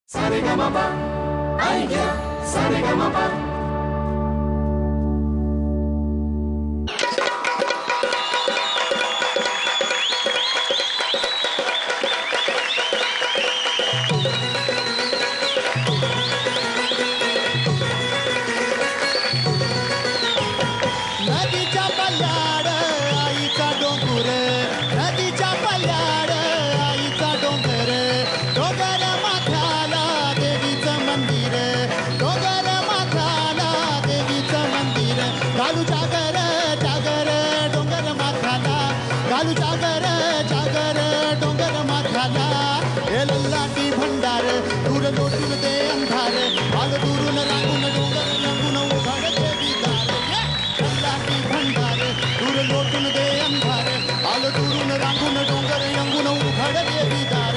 Saregama, ay yeah, Saregama. नदीच्या पल्याड आईचा डोंगर, नदीच्या पल्याड आईचा डोंगर, डोंगर माथ्याला देवीचं मंदिर, डोंगर माथ्याला देवीचं मंदिर, घालू जागर जागर डोंगर माथ्याला, घालू जागर जागर डोंगर माथ्याला, हे लल्लाटी भंडार दूर लोटून दे अंधार, आलं दुरून रांगून डोंगर रंगून उघड देवी दार, लल्लाटी भंडार दूर लोटून दे अंधार, आलं दुरून रांगून डोंगर रंगून उघड देवी दार.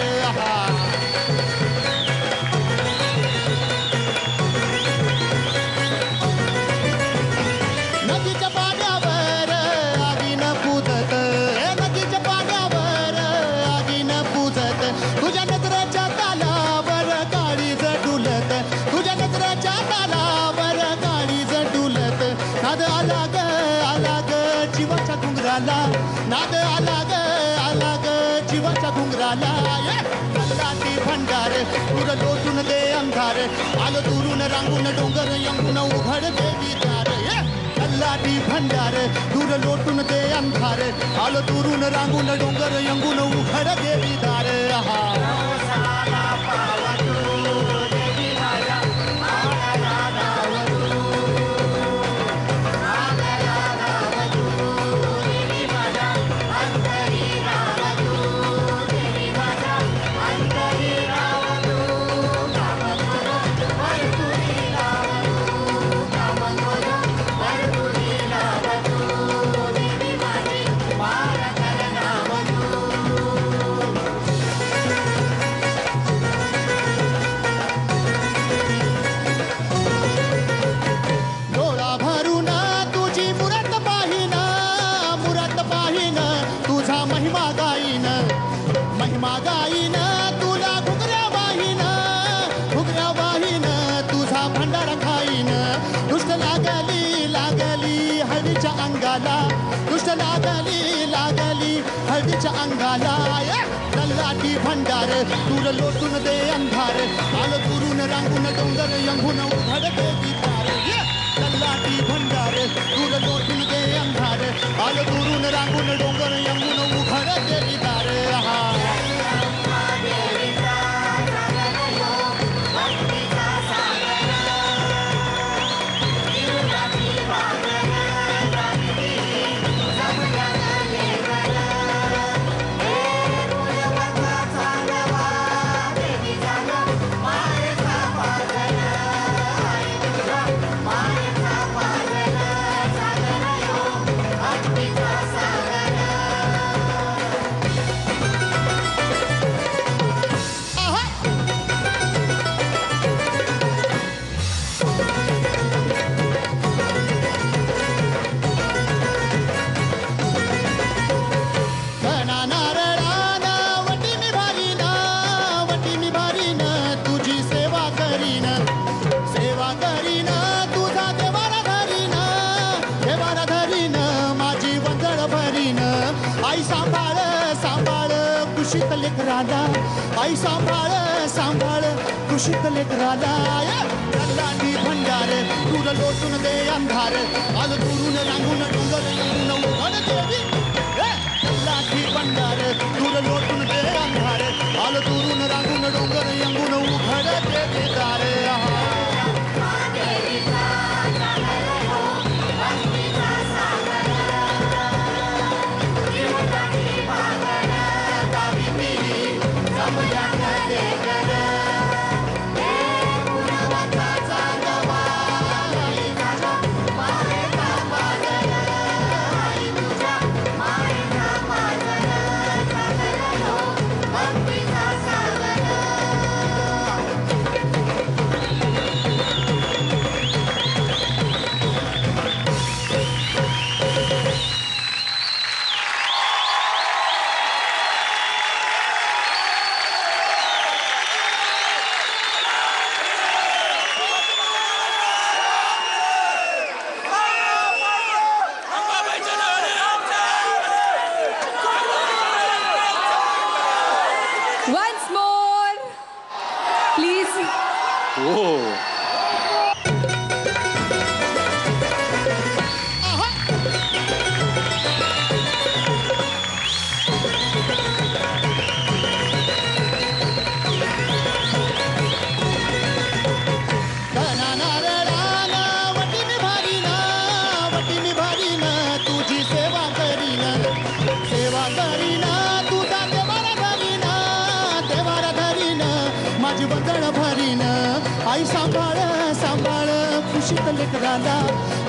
नदीच्या पाण्यावर आगीनं पूजत, नदीच्या पाण्यावर आगीनं पूजत, तुझ्या नजरेच्या तालावर काळीज डुलत, तुझ्या नजरेच्या तालावर काळीज डुलत, नाद आला ग जीवाच्या घुंगराला, नाद आला ग जीवाच्या घुंगराला, लल्लाटी भंडार दूर लोटून दे अंधार, आलं दुरून रांगून डोंगर यंगून उघड देवी दार, लल्लाटी भंडार दूर लोटून दे अंधार, आलं दुरून रांगून डोंगर यंगून उघड देवी दार. डोळा भरून तुझी मुरत पाहीन, मुरत पाहीन तुझा महिमा गाईन, महिमा गाईन तुला घुगऱ्या वाहीन, घुगऱ्या वाहीन तुझा भंडारा खाईन, दुष्ट लागली लागली हळदीच्या अंगाला, दुष्ट लागली लागली हळदीच्या अंगाला, लल्लाटी भंडार दूर लोटून दे अंधार, आलं दुरून रांगून डोंगर यंगून उघड देवी दार, लल्लाटी भंडार दूर लोटून दे अंधार, आलं दुरून रांगून डोंगर यंगून उघड देवी दार. आई सांभाळ सांभाळ कुशीत लेकराला, आई सांभाळ सांभाळ कुशीत लेकराला, लल्लाटी भंडार दूर लोटून दे अंधार, आलं दुरून रांगून डोंगर यंगून उघड देवी, लल्लाटी भंडार दूर लोटून दे अंधार, आलं दुरून रांगून डोंगर यंगून उघड देवी दार. हो. आई सांभाळ सांभाळ खुशीत लेकराला,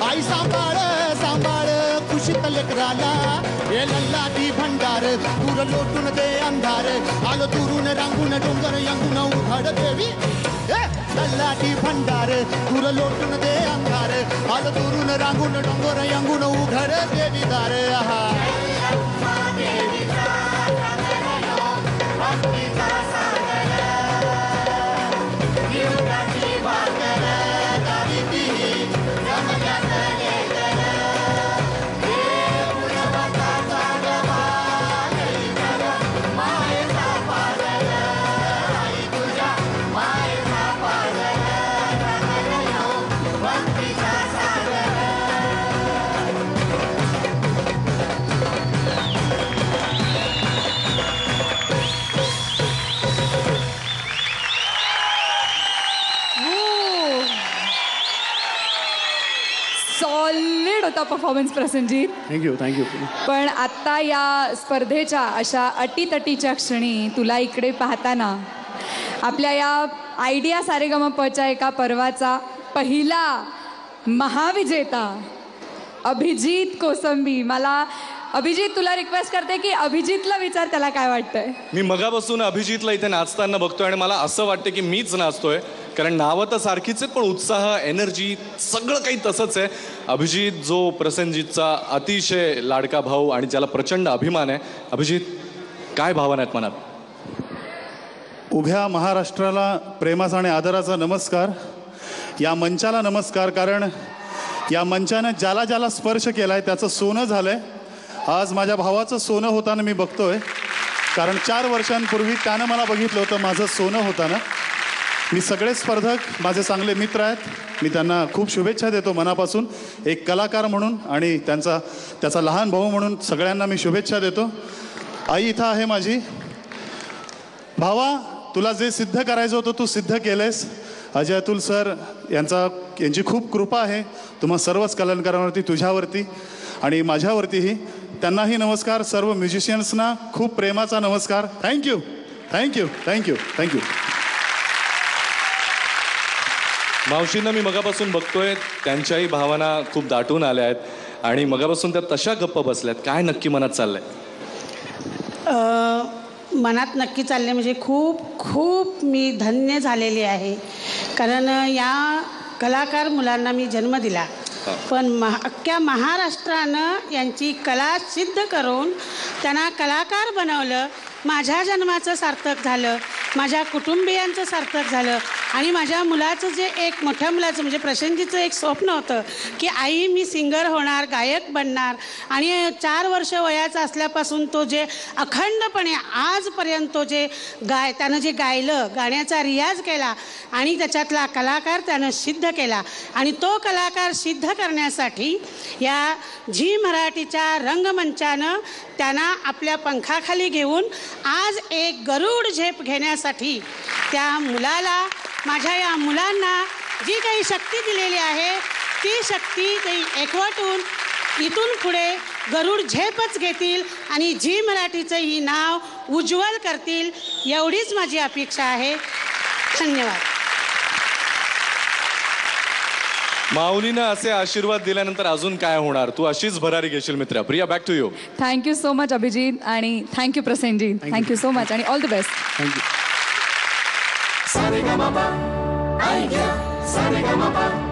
आई सांभाळ सांभाळ खुशीत लेकराला. हे लल्लाटी भंडार दूर लोटून दे अंधार, आलो दुरून रांगून डोंगर यंगून उघड देवी. लल्लाटी भंडार दूर लोटून दे अंधार, आलो दुरून रांगून डोंगर यंगून उघड देवी दार. सॉलिड होता परफॉर्मन्स प्रसन्नजीत. थँक्यू. पण आता या स्पर्धेच्या अशा अटीतटीच्या क्षणी तुला इकडे पाहताना आपल्या या आयडिया सारेगमपच्या एका पर्वाचा पहिला महाविजेता अभिजित कोसंबी. मला अभिजित तुला रिक्वेस्ट करते की अभिजितला विचार त्याला काय वाटतंय. मी मगापासून अभिजितला इथे नाचताना बघतोय आणि मला असं वाटतं की मीच नाचतोय, कारण नावं तर सारखीच आहेत पण उत्साह, एनर्जी सगळं काही तसंच आहे. अभिजित जो प्रसन्नजीतचा अतिशय लाडका भाऊ आणि ज्याला प्रचंड अभिमान आहे. अभिजित, काय भावना आहेत मनात? उभ्या महाराष्ट्राला प्रेमाचा आणि आदराचा नमस्कार. या मंचाला नमस्कार, कारण या मंचानं ज्याला ज्याला स्पर्श केला आहे त्याचं सोनं झालं आहे. आज माझ्या भावाचं सोनं होताना मी बघतोय, कारण 4 वर्षांपूर्वी त्यानं मला बघितलं होतं माझं सोनं होताना. मी सगळे स्पर्धक माझे चांगले मित्र आहेत, मी त्यांना खूप शुभेच्छा देतो मनापासून. एक कलाकार म्हणून आणि त्याचा लहान भाऊ म्हणून सगळ्यांना मी शुभेच्छा देतो. आई इथं आहे माझी. भावा, तुला जे सिद्ध करायचं होतं तू सिद्ध केलंयस. अजय अतुल सर यांची खूप कृपा आहे तुम्हा सर्वच कलाकारांवरती, तुझ्यावरती आणि माझ्यावरतीही. त्यांनाही नमस्कार. सर्व म्युझिशियन्सना खूप प्रेमाचा नमस्कार. थँक्यू. मावशींना मी मगापासून बघतोय, त्यांच्याही भावना खूप दाटून आल्या आहेत आणि मगापासून त्या तशा गप्प बसल्यात. काय नक्की मनात चाललंय? मनात नक्की चालले म्हणजे खूप मी धन्य झालेली आहे, कारण या कलाकार मुलांना मी जन्म दिला. पण अख्ख्या महाराष्ट्रानं यांची कला सिद्ध करून त्यांना कलाकार बनवलं. माझ्या जन्माचं सार्थक झालं, माझ्या कुटुंबियांचं सार्थक झालं आणि माझ्या मुलाचं जे एक मोठ्या मुलाचं म्हणजे प्रसन्नजीचं एक स्वप्न होतं की आई मी सिंगर होणार, गायक बनणार. आणि 4 वर्ष वयाचा असल्यापासून तो जे अखंडपणे आजपर्यंत तो जे त्यानं जे गायलं, गाण्याचा रियाज केला आणि त्याच्यातला कलाकार त्यानं सिद्ध केला. आणि तो कलाकार सिद्ध करण्यासाठी या झी मराठीच्या रंगमंचानं त्यांना आपल्या पंखाखाली घेऊन आज एक गरुड झेप घेण्यासाठी त्या मुलाला, माझ्या या मुलांना जी काही शक्ती दिलेली आहे ती शक्ती ते एकवटून इथून पुढे गरुड झेपच घेतील आणि झी मराठीचंही नाव उज्ज्वल करतील, एवढीच माझी अपेक्षा आहे. धन्यवाद. माऊलीनं असे आशीर्वाद दिल्यानंतर अजून काय होणार? तू अशीच भरारी घेशील मित्र. Priya, back to you. Thank you so much Abhijit आणि thank you Prasenjit. Thank you so much आणि all the best. Thank you. Sa re ga ma pa, ay yeah, sa re ga ma pa.